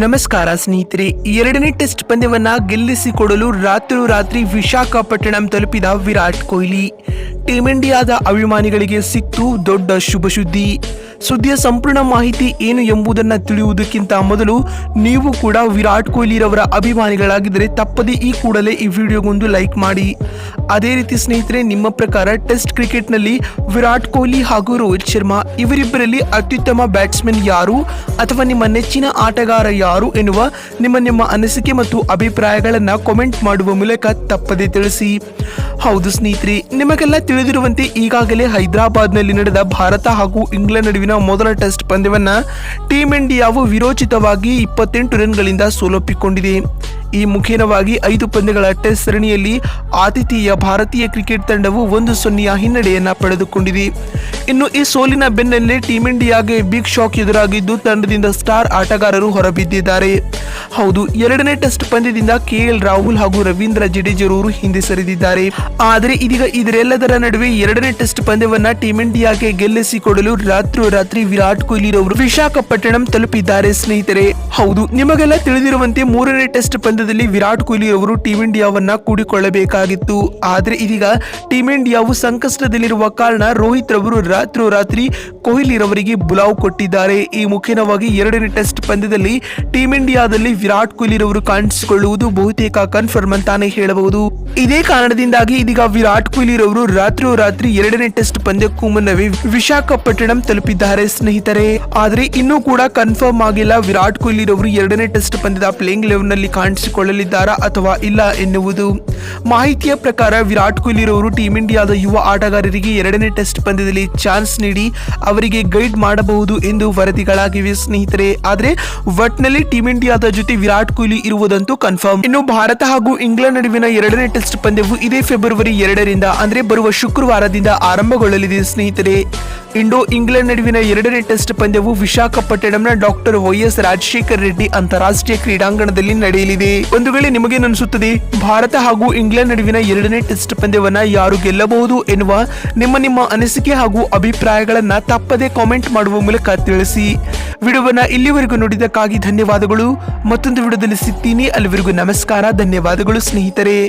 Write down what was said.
ನಮಸ್ಕಾರ ಸ್ನೇಹಿತರೆ, ಎರಡನೇ ಟೆಸ್ಟ್ ಪಂದ್ಯವನ್ನ ಗೆಲ್ಲಿಸಿಕೊಡಲು ರಾತ್ರಿ ವಿಶಾಖಪಟ್ಟಣಂ ತಲುಪಿದ ವಿರಾಟ್ ಕೊಹ್ಲಿ. ಟೀಂ ಇಂಡಿಯಾದ ಅಭಿಮಾನಿಗಳಿಗೆ ಸಿಕ್ತು ದೊಡ್ಡ ಶುಭ ಸುದ್ದಿಯ ಸಂಪೂರ್ಣ ಮಾಹಿತಿ ಏನು ಎಂಬುದನ್ನು ತಿಳಿಯುವುದಕ್ಕಿಂತ ಮೊದಲು ನೀವು ಕೂಡ ವಿರಾಟ್ ಕೊಹ್ಲಿರವರ ಅಭಿಮಾನಿಗಳಾಗಿದ್ದರೆ ತಪ್ಪದೇ ಈ ಕೂಡಲೇ ಈ ವಿಡಿಯೋಗೊಂದು ಲೈಕ್ ಮಾಡಿ. ಅದೇ ರೀತಿ ಸ್ನೇಹಿತರೆ, ನಿಮ್ಮ ಪ್ರಕಾರ ಟೆಸ್ಟ್ ಕ್ರಿಕೆಟ್ನಲ್ಲಿ ವಿರಾಟ್ ಕೊಹ್ಲಿ ಹಾಗೂ ರೋಹಿತ್ ಶರ್ಮಾ ಇವರಿಬ್ಬರಲ್ಲಿ ಅತ್ಯುತ್ತಮ ಬ್ಯಾಟ್ಸ್ಮನ್ ಯಾರು ಅಥವಾ ನಿಮ್ಮ ನೆಚ್ಚಿನ ಆಟಗಾರ ಯಾರು ಎನ್ನುವ ನಿಮ್ಮ ಅನಿಸಿಕೆ ಮತ್ತು ಅಭಿಪ್ರಾಯಗಳನ್ನು ಕಾಮೆಂಟ್ ಮಾಡುವ ಮೂಲಕ ತಪ್ಪದೇ ತಿಳಿಸಿ. ಹೌದು ಸ್ನೇಹಿತರೆ, ನಿಮಗೆಲ್ಲ ತಿಳಿದಿರುವಂತೆ ಈಗಾಗಲೇ ಹೈದರಾಬಾದ್ನಲ್ಲಿ ನಡೆದ ಭಾರತ ಹಾಗೂ ಇಂಗ್ಲೆಂಡ್ ನಡುವಿನ ಮೊದಲ ಟೆಸ್ಟ್ ಪಂದ್ಯವನ್ನ ಟೀಂ ಇಂಡಿಯಾವು ವಿರೋಚಿತವಾಗಿ 28 ರನ್ಗಳಿಂದ ಸೋಲೊಪ್ಪಿಕೊಂಡಿದೆ. ಈ ಮುಖೇನವಾಗಿ 5 ಪಂದ್ಯಗಳ ಟೆಸ್ಟ್ ಸರಣಿಯಲ್ಲಿ ಆತಿಥೇಯ ಭಾರತೀಯ ಕ್ರಿಕೆಟ್ ತಂಡವು 1-0 ಹಿನ್ನಡೆಯನ್ನ ಪಡೆದುಕೊಂಡಿದೆ. ಇನ್ನು ಈ ಸೋಲಿನ ಬೆನ್ನಲ್ಲೇ ಟೀಂ ಇಂಡಿಯಾಗೆ ಬಿಗ್ ಶಾಕ್ ಎದುರಾಗಿದ್ದು ತಂಡದಿಂದ ಸ್ಟಾರ್ ಆಟಗಾರರು ಹೊರಬಿದ್ದಿದ್ದಾರೆ. ಹೌದು, ಎರಡನೇ ಟೆಸ್ಟ್ ಪಂದ್ಯದಿಂದ KL ರಾಹುಲ್ ಹಾಗೂ ರವೀಂದ್ರ ಜಡೇಜರವರು ಹಿಂದೆ ಸರಿದಿದ್ದಾರೆ. ಆದರೆ ಇದೀಗ ಇದರೆಲ್ಲದರ ನಡುವೆ ಎರಡನೇ ಟೆಸ್ಟ್ ಪಂದ್ಯವನ್ನ ಟೀಂ ಇಂಡಿಯಾಗೆ ಗೆಲ್ಲಿಸಿಕೊಡಲು ರಾತ್ರಿ ವಿರಾಟ್ ಕೊಹ್ಲಿ ರವರು ವಿಶಾಖಪಟ್ಟಣಂ ತಲುಪಿದ್ದಾರೆ ಸ್ನೇಹಿತರೆ. ಹೌದು, ನಿಮಗೆಲ್ಲ ತಿಳಿದಿರುವಂತೆ ಮೂರನೇ ಟೆಸ್ಟ್ ಪಂದ್ಯದಲ್ಲಿ ವಿರಾಟ್ ಕೊಹ್ಲಿ ಅವರು ಟೀಂ ಇಂಡಿಯಾವನ್ನ ಕೂಡಿಕೊಳ್ಳಬೇಕಾಗಿತ್ತು. ಆದರೆ ಇದೀಗ ಟೀಂ ಇಂಡಿಯಾವು ಸಂಕಷ್ಟದಲ್ಲಿರುವ ಕಾರಣ ರೋಹಿತ್ ರವರು ರಾತ್ರಿ ಕೊಹ್ಲಿ ರವರಿಗೆ ಬುಲಾವ್ ಕೊಟ್ಟಿದ್ದಾರೆ. ಈ ಮುಖೇನವಾಗಿ ಎರಡನೇ ಟೆಸ್ಟ್ ಪಂದ್ಯದಲ್ಲಿ ಟೀಂ ಇಂಡಿಯಾದಲ್ಲಿ ವಿರಾಟ್ ಕೊಹ್ಲಿ ರವರು ಕಾಣಿಸಿಕೊಳ್ಳುವುದು ಬಹುತೇಕ ಕನ್ಫರ್ಮ್ ಅಂತಾನೆ ಹೇಳಬಹುದು. ಇದೇ ಕಾರಣದಿಂದಾಗಿ ಇದೀಗ ವಿರಾಟ್ ಕೊಹ್ಲಿ ರವರು ರಾತ್ರಿ ಎರಡನೇ ಟೆಸ್ಟ್ ಪಂದ್ಯಕ್ಕೂ ಮುನ್ನವೇ ವಿಶಾಖಪಟ್ಟಣಂ ತಲುಪಿದ್ದಾರೆ ಸ್ನೇಹಿತರೆ. ಆದರೆ ಇನ್ನೂ ಕೂಡ ಕನ್ಫರ್ಮ್ ಆಗಿಲ್ಲ ವಿರಾಟ್ ಕೊಹ್ಲಿ ರವರು ಎರಡನೇ ಟೆಸ್ಟ್ ಪಂದ್ಯದ ಪ್ಲೇಯಿಂಗ್ 11 ನಲ್ಲಿ ಕಾಣಿಸಿಕೊಳ್ಳಲಿದ್ದಾರಾ ಅಥವಾ ಇಲ್ಲ ಎನ್ನುವುದು. ಮಾಹಿತಿಯ ಪ್ರಕಾರ ವಿರಾಟ್ ಕೊಹ್ಲಿ ರವರು ಟೀಂ ಇಂಡಿಯಾದ ಯುವ ಆಟಗಾರರಿಗೆ ಎರಡನೇ ಟೆಸ್ಟ್ ಪಂದ್ಯದಲ್ಲಿ ಚಾನ್ಸ್ ನೀಡಿ ಅವರಿಗೆ ಗೈಡ್ ಮಾಡಬಹುದು ಎಂದು ವರದಿಗಳಾಗಿವೆ ಸ್ನೇಹಿತರೆ. ಆದರೆ ಒಟ್ನಲ್ಲಿ ಟೀಂ ಇಂಡಿಯಾದ ಜೊತೆ ವಿರಾಟ್ ಕೊಹ್ಲಿ ಇರುವುದಂತೂ ಕನ್ಫರ್ಮ್. ಇನ್ನು ಭಾರತ ಹಾಗೂ ಇಂಗ್ಲೆಂಡ್ ನಡುವಿನ ಎರಡನೇ ಟೆಸ್ಟ್ ಪಂದ್ಯವು ಇದೇ ಫೆಬ್ರವರಿ 2ರಿಂದ ಅಂದ್ರೆ ಬರುವ ಶುಕ್ರವಾರದಿಂದ ಆರಂಭಗೊಳ್ಳಲಿದೆ ಸ್ನೇಹಿತರೆ. ಇಂಡೋ ಇಂಗ್ಲೆಂಡ್ ನಡುವಿನ ಎರಡನೇ ಟೆಸ್ಟ್ ಪಂದ್ಯವು ವಿಶಾಖಪಟ್ಟಣಂನ ಡಾಕ್ಟರ್ YS ರಾಜಶೇಖರ್ ರೆಡ್ಡಿ ಅಂತಾರಾಷ್ಟ್ರೀಯ ಕ್ರೀಡಾಂಗಣದಲ್ಲಿ ನಡೆಯಲಿದೆ. ಒಂದು ವೇಳೆ ನಿಮಗೇನನ್ನಿಸುತ್ತದೆ ಭಾರತ ಹಾಗೂ ಇಂಗ್ಲೆಂಡ್ ನಡುವಿನ ಎರಡನೇ ಟೆಸ್ಟ್ ಪಂದ್ಯವನ್ನ ಯಾರು ಗೆಲ್ಲಬಹುದು ಎನ್ನುವ ನಿಮ್ಮ ಅನಿಸಿಕೆ ಹಾಗೂ ಅಭಿಪ್ರಾಯಗಳನ್ನ ತಪ್ಪದೇ ಕಾಮೆಂಟ್ ಮಾಡುವ ಮೂಲಕ ತಿಳಿಸಿ. ವಿಡಿಯೋವನ್ನ ಇಲ್ಲಿವರೆಗೂ ನೋಡಿದ್ದಕ್ಕಾಗಿ ಧನ್ಯವಾದಗಳು. ಮತ್ತೊಂದು ವಿಡಿಯೋದಲ್ಲಿ ಸಿಗ್ತೀನಿ. ಅಲ್ಲಿವರೆಗೂ ನಮಸ್ಕಾರ, ಧನ್ಯವಾದಗಳು ಸ್ನೇಹಿತರೆ.